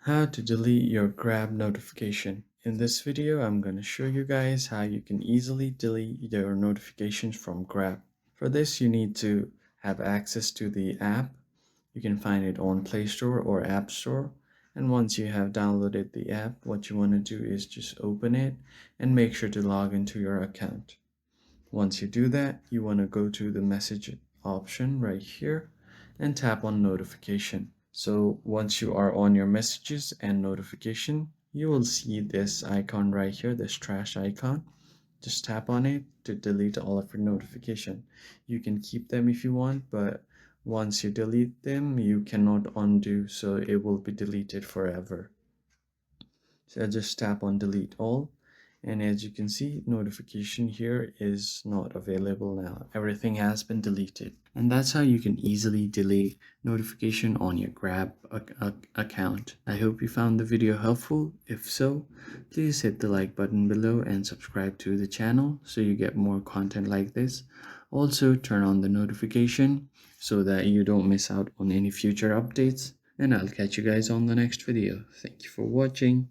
How to delete your Grab notification. In this video, I'm going to show you guys how you can easily delete your notifications from Grab. For this, you need to have access to the app. You can find it on Play Store or App Store. And once you have downloaded the app, what you want to do is just open it and make sure to log into your account. Once you do that, you want to go to the message option right here and tap on notification. So once you are on your messages and notification, you will see this icon right here, this trash icon. Just tap on it to delete all of your notification. You can keep them if you want, but once you delete them, you cannot undo, so it will be deleted forever. So just tap on delete all, and as you can see, notification here is not available now. Everything has been deleted. And that's how you can easily delete notification on your Grab account. I hope you found the video helpful. If so, please hit the like button below and subscribe to the channel so you get more content like this. Also turn on the notification so that you don't miss out on any future updates. And I'll catch you guys on the next video. Thank you for watching.